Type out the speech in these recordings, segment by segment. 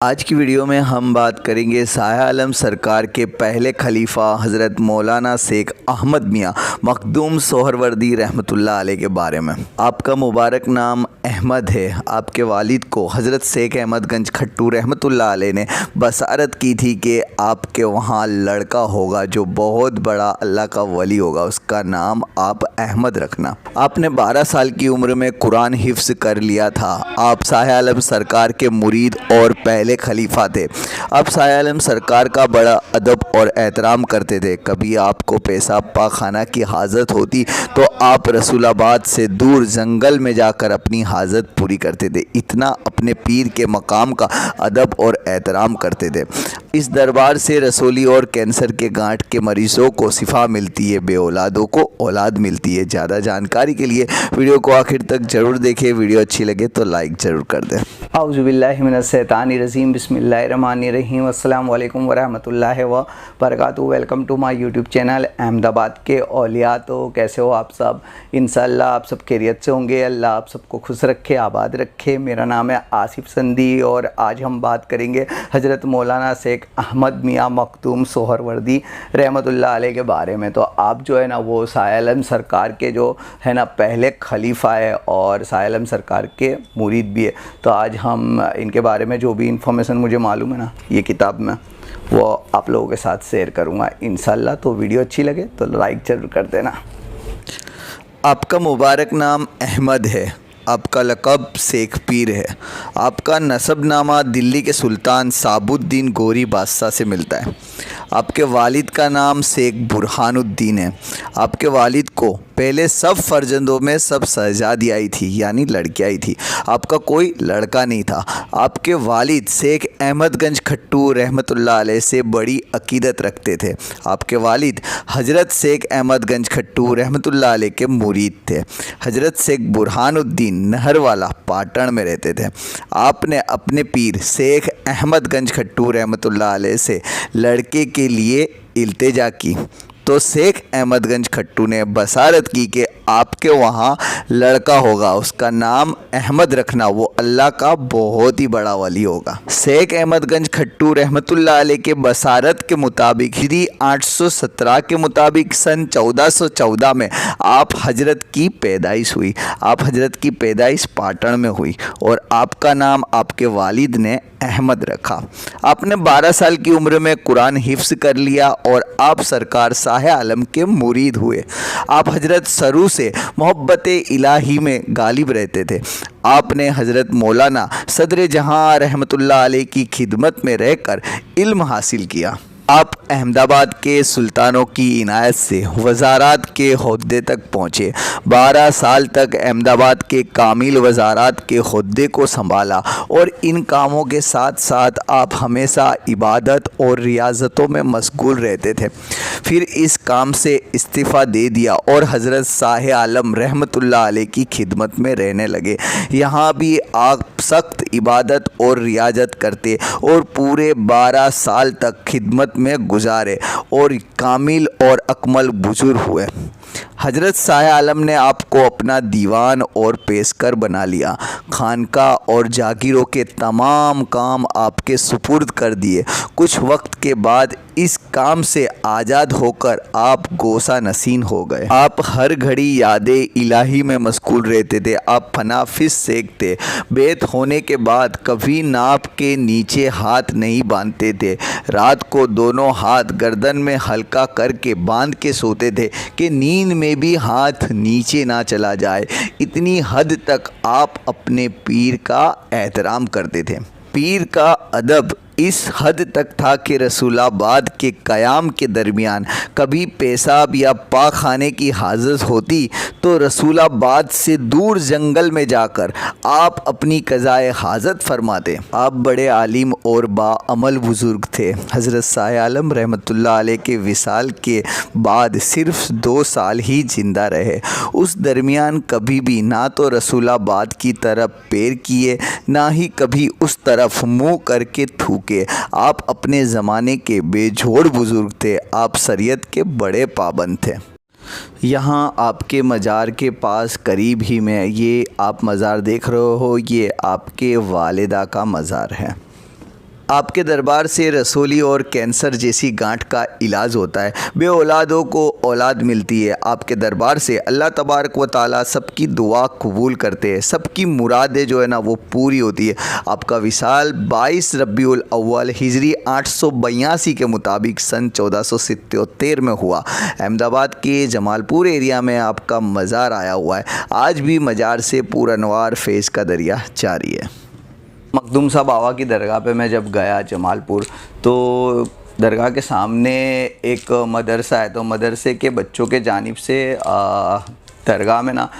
आज की वीडियो में हम बात करेंगे शाह आलम सरकार के पहले खलीफा हज़रत मौलाना शेख अहमद मियाँ मखदूम सोहरवर्दी रहमतुल्लाह अलैह के बारे में। आपका मुबारक नाम अहमद है। आपके वालिद को हज़रत शेख अहमद गंज खट्टू रहमतुल्लाह अलैह ने बसारत की थी कि आपके वहाँ लड़का होगा जो बहुत बड़ा अल्लाह का वली होगा, उसका नाम आप अहमद रखना। आपने 12 साल की उम्र में कुरान हिफ्ज़ कर लिया था। आप शाह आलम सरकार के मुरीद और पहले खलीफा थे। आप शाह आलम सरकार का बड़ा अदब और एहतराम करते थे। कभी आपको पेशाब पाखाना की हाजत होती तो आप रसूलाबाद से दूर जंगल में जाकर अपनी हाजत पूरी करते थे। इतना अपने पीर के मकाम का अदब और एहतराम करते थे। इस दरबार से रसोली और कैंसर के गांठ के मरीज़ों को शिफा मिलती है, बेऔलादों को औलाद मिलती है। ज़्यादा जानकारी के लिए वीडियो को आखिर तक ज़रूर देखें। वीडियो अच्छी लगे तो लाइक ज़रूर कर दें। औज़ुबिल्लाहि मिनश्शैतानिर्रजीम बिस्मिल्लाहिर्रहमानिर्रहीम अस्सलामु अलैकुम वरहमतुल्लाहि व बरकातुहू। Welcome to my YouTube channel Ahmedabad के औलिया। तो कैसे हो आप सब? इंशाअल्लाह आप सब खैरियत से होंगे। अल्लाह आप सबको खुश रखे, आबाद रखे। मेरा नाम है आसिफ संदी और आज हम बात करेंगे हज़रत मौलाना शेख अहमद मियाँ मखदूम सोहरवर्दी रहमतुल्लाह अलैह के बारे में। तो आप जो है ना वो शाह आलम सरकार के जो है ना पहले खलीफा है और शाह आलम सरकार के मुरीद भी है। तो आज हम इनके बारे में जो भी इंफॉर्मेशन मुझे मालूम है ना ये किताब में वो आप लोगों के साथ शेयर करूँगा इंशाल्लाह। तो वीडियो अच्छी लगे तो लाइक ज़रूर कर देना। आपका मुबारक नाम अहमद है। आपका लक़ब शेख पीर है। आपका नसबनामा दिल्ली के सुल्तान साबुद्दीन गोरी बादशाह से मिलता है। आपके वालिद का नाम शेख बुरहानुद्दीन है। आपके वालिद को पहले सब फर्जंदों में सब शहजादी आई थी, यानी लड़की आई थी। आपका कोई लड़का नहीं था। आपके वालिद शेख अहमद गंज खट्टू रहमतुल्लाह अलैह से बड़ी अकीदत रखते थे। आपके वालिद हज़रत शेख अहमद गंज खट्टू रहमतुल्लाह अलैह के मुरीद थे। हज़रत शेख बुरहानुद्दीन नहरवाला पाटन में रहते थे। आपने अपने पीर शेख अहमद गंज खट्टू रहमतुल्लाह अलैह से लड़के के लिए इल्तिजा की तो शेख अहमद गंज खट्टू ने बसारत की कि आपके वहाँ लड़का होगा, उसका नाम अहमद रखना, वो अल्लाह का बहुत ही बड़ा वली होगा। शेख अहमद गंज खट्टू रहमतुल्लाह अलैह के बसारत के मुताबिक हिजरी 817 के मुताबिक सन 1414 में आप हजरत की पैदाइश हुई। आप हजरत की पैदाइश पाटन में हुई और आपका नाम आपके वालिद ने अहमद रखा। आपने 12 साल की उम्र में कुरान हिफ्ज़ कर लिया और आप सरकार शाह आलम के मुरीद हुए। आप हजरत सरू से मोहब्बत इलाही में गालिब रहते थे। आपने हज़रत मौलाना सदर जहां रहमतुल्लाह अलैह की खिदमत में रहकर इल्म हासिल किया। आप अहमदाबाद के सुल्तानों की इनायत से वज़ारात के ओहदे तक पहुँचे। 12 साल तक अहमदाबाद के कामिल वज़ारात के ओहदे को संभाला और इन कामों के साथ साथ आप हमेशा इबादत और रियाज़तों में मशगूल रहते थे। फिर इस काम से इस्तीफ़ा दे दिया और हज़रत शाह आलम रहमतुल्लाह अलैह की खिदमत में रहने लगे। यहाँ भी आप सख्त इबादत और रियाजत करते और पूरे 12 साल तक खिदमत में गुजारे और कामिल और अकमल बुजुर्ग हुए। हज़रत शाह आलम ने आपको अपना दीवान और पेशकर बना लिया। खानका और जागीरों के तमाम काम आपके सुपुर्द कर दिए। कुछ वक्त के बाद इस काम से आज़ाद होकर आप गोसा नसीन हो गए। आप हर घड़ी यादें इलाही में मशगूल रहते थे। आप फनाफिस सेकते। बेत होने के बाद कभी नाप के नीचे हाथ नहीं बांधते थे। रात को दोनों हाथ गर्दन में हल्का करके बांध के सोते थे कि नींद में भी हाथ नीचे ना चला जाए। इतनी हद तक आप अपने पीर का एहतराम करते थे। पीर का अदब इस हद तक था कि रसूलाबाद के क़याम के दरमियान कभी पेशाब या पाखाने की हाजत होती तो रसूलाबाद से दूर जंगल में जाकर आप अपनी क़ज़ाए हाजत फरमाते। आप बड़े आलिम और बाअमल बुज़ुर्ग थे। हज़रत शाह आलम रहमतुल्लाह अलैह के विसाल के बाद सिर्फ 2 साल ही ज़िंदा रहे। उस दरमियान कभी भी ना तो रसूलाबाद की तरफ पैर किए ना ही कभी उस तरफ मुँह करके थूके। आप अपने ज़माने के बेजोड़ बुज़ुर्ग थे। आप शरीयत के बड़े पाबंद थे। यहाँ आपके मज़ार के पास करीब ही में ये आप मज़ार देख रहे हो, ये आपके वालिदा का मज़ार है। आपके दरबार से रसोली और कैंसर जैसी गांठ का इलाज होता है। बे औलादों को औलाद मिलती है। आपके दरबार से अल्लाह तबारक व ताला सबकी दुआ कबूल करते हैं, सबकी मुरादें जो है ना वो पूरी होती है। आपका विसाल 22 रबीउल अव्वल हिजरी 882 के मुताबिक सन 1477 में हुआ। अहमदाबाद के जमालपुर एरिया में आपका मज़ार आया हुआ है। आज भी मज़ार से पुरअनवार फैज़ का दरिया जारी है। मखदूम साहब बाबा की दरगाह पे मैं जब गया जमालपुर, तो दरगाह के सामने एक मदरसा है, तो मदरसे के बच्चों के जानिब से दरगाह में ना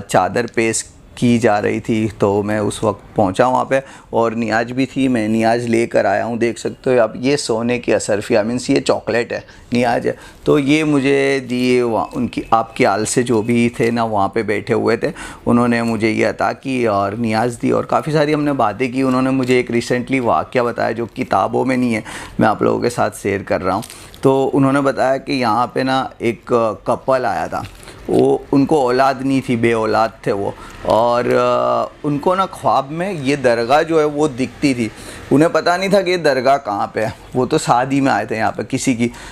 चादर पेश की जा रही थी। तो मैं उस वक्त पहुंचा वहाँ पे और नियाज भी थी, मैं नियाज लेकर आया हूँ। देख सकते हो आप, ये सोने की असरफिया मीन्स ये चॉकलेट है, नियाज है। तो ये मुझे दिए उनकी आपके आल से जो भी थे ना वहाँ पे बैठे हुए थे, उन्होंने मुझे ये अता की और नियाज दी और काफ़ी सारी हमने बातें की। उन्होंने मुझे एक रिसेंटली वाक़या बताया जो किताबों में नहीं है, मैं आप लोगों के साथ शेयर कर रहा हूँ। तो उन्होंने बताया कि यहाँ पे ना एक कपल आया था, वो उनको औलाद नहीं थी, बे औलाद थे वो, और उनको ना ख्वाब में ये दरगाह जो है वो दिखती थी। उन्हें पता नहीं था कि ये दरगाह कहाँ पे है। वो तो शादी में आए थे यहाँ पे,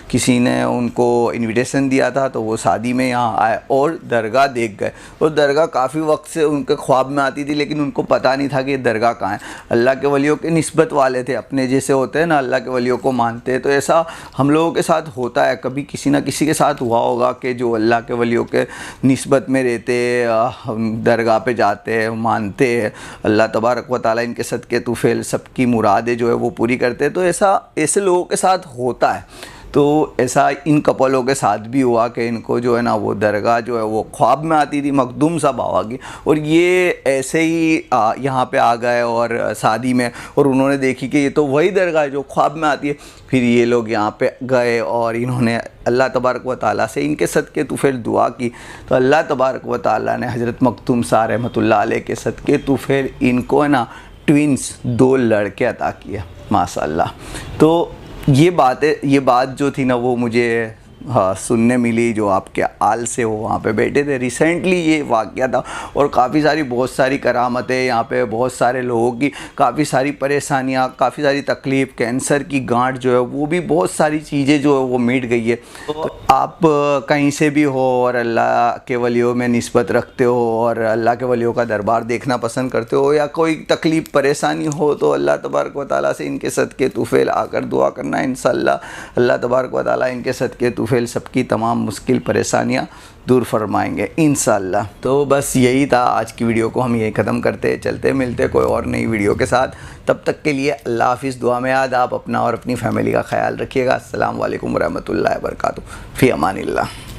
किसी ने उनको इनविटेशन दिया था, तो वो शादी में यहाँ आए और दरगाह देख गए। और दरगाह काफ़ी वक्त से उनके ख्वाब में आती थी, लेकिन उनको पता नहीं था कि ये दरगाह कहाँ है। अल्लाह के वलियों के निस्बत वाले थे, अपने जैसे होते हैं ना, अल्लाह के वलियों को मानते हैं। तो ऐसा हम लोगों के साथ होता है, कभी किसी ना किसी के साथ हुआ होगा कि जो अल्लाह के वलियों के निस्बत में रहते, दरगाह पे जाते हैं, मानते हैं। अल्लाह तबारक व ताला इनके सदक़े तुफ़ैल सबकी मुरादें जो है वो पूरी करते हैं। तो ऐसे लोगों के साथ होता है। तो ऐसा इन कपलों के साथ भी हुआ कि इनको जो है ना वो दरगाह जो है वो ख्वाब में आती थी मखदूम साहब बाबा की, और ये ऐसे ही यहाँ पे आ गए और शादी में, और उन्होंने देखी कि ये तो वही दरगाह है जो ख्वाब में आती है। फिर ये लोग यहाँ पे गए और इन्होंने अल्लाह तबारक व ताला से इनके सदक़े तुफ़ैल दुआ की। तो अल्लाह तबारक व ताला ने हज़रत मखदूम साहब रहमतुल्लाह अलैह के सदक़े तुफ़ैल इनको है ना ट्विंस 2 लड़के अता किए, माशाअल्लाह। तो ये बात जो थी ना वो मुझे सुनने मिली, जो आपके आल से वो वहाँ पे बैठे थे। रिसेंटली ये वाक़या था और काफ़ी सारी बहुत सारी करामतें यहाँ पे, बहुत सारे लोगों की काफ़ी सारी परेशानियाँ, काफ़ी सारी तकलीफ़, कैंसर की गांठ जो है वो भी, बहुत सारी चीज़ें जो है वो मिट गई है। तो आप कहीं से भी हो और अल्लाह के वलियों में निस्बत रखते हो और अल्लाह के वलियों का दरबार देखना पसंद करते हो, या कोई तकलीफ़ परेशानी हो, तो अल्लाह तबारक व ताला से इनके सदक़े तुफ़ैल आकर दुआ करना। इंशाअल्लाह अल्लाह तबारक व ताला इनके सदक़े तुफ़ैल सबकी तमाम मुश्किल परेशानियाँ दूर फरमाएंगे इंशाअल्लाह। तो बस यही था आज की वीडियो को हम यही ख़त्म करते, चलते मिलते कोई और नई वीडियो के साथ। तब तक के लिए अल्लाह हाफ़िज़। दुआ में याद, आप अपना और अपनी फैमिली का ख्याल रखिएगा। अस्सलाम वालेकुम रहमतुल्लाहि व बरकातुहू। फ़ी अमानिल्लाह।